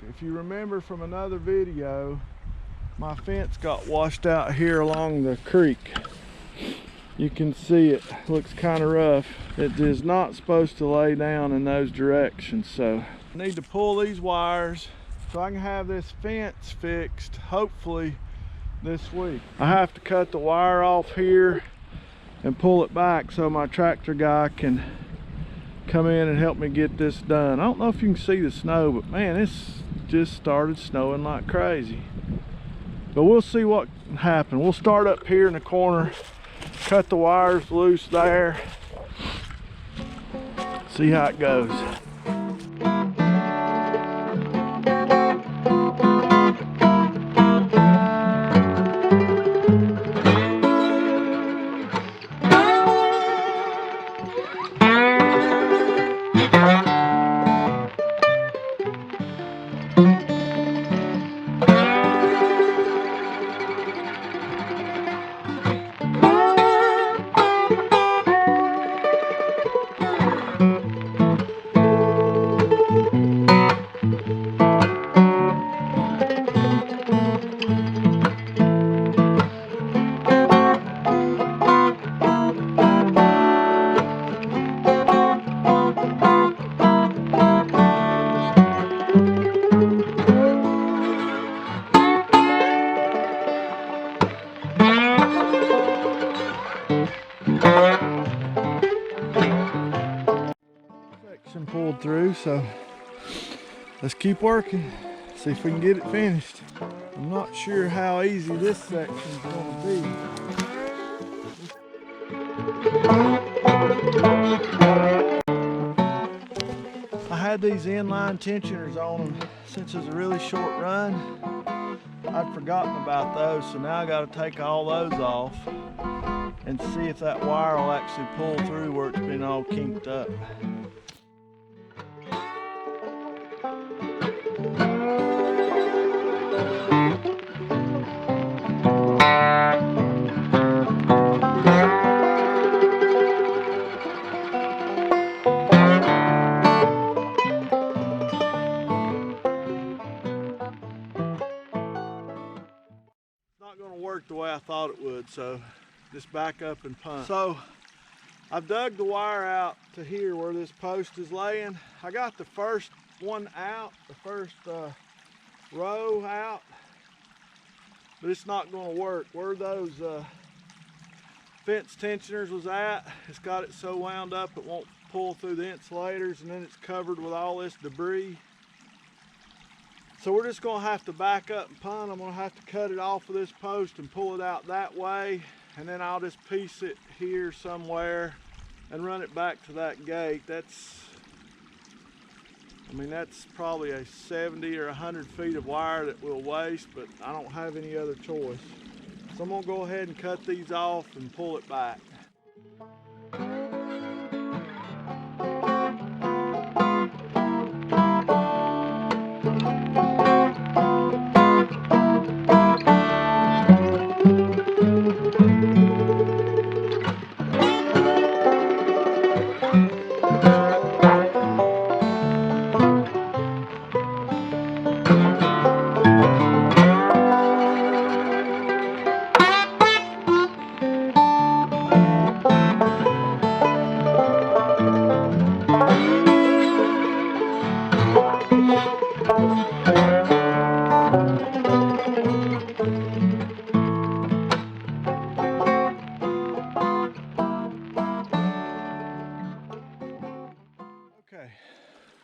If you remember from another video, my fence got washed out here along the creek. You can see it looks kind of rough. It is not supposed to lay down in those directions, so I need to pull these wires so I can have this fence fixed hopefully this week. I have to cut the wire off here and pull it back so my tractor guy can come in and help me get this done. I don't know if you can see the snow, but man, it's just started snowing like crazy. But we'll see what happens. We'll start up here in the corner, cut the wires loose there, see how it goes. Pulled through, so let's keep working, see if we can get it finished. I'm not sure how easy this section is going to be. I had these inline tensioners on them since it was a really short run. I'd forgotten about those, so now I got to take all those off and see if that wire will actually pull through where it's been all kinked up. The way I thought it would, so just back up and punt. So I've dug the wire out to here where this post is laying. I got the first one out, the first row out, but it's not going to work. Where those fence tensioners was at, it's got it so wound up it won't pull through the insulators, and then it's covered with all this debris. So we're just gonna have to back up and punt. I'm gonna have to cut it off of this post and pull it out that way, and then I'll just piece it here somewhere and run it back to that gate. That's probably a 70 or 100 feet of wire that we'll waste, but I don't have any other choice. So I'm gonna go ahead and cut these off and pull it back.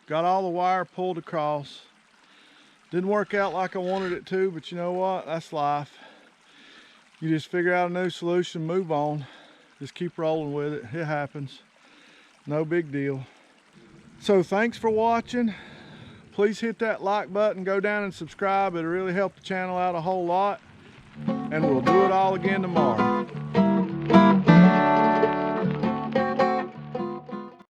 Got all the wire pulled across. Didn't work out like I wanted it to, but you know what? That's life. You just figure out a new solution, move on. Just keep rolling with it. It happens. No big deal. So thanks for watching. Please hit that like button, go down and subscribe. It'll really help the channel out a whole lot. And we'll do it all again tomorrow.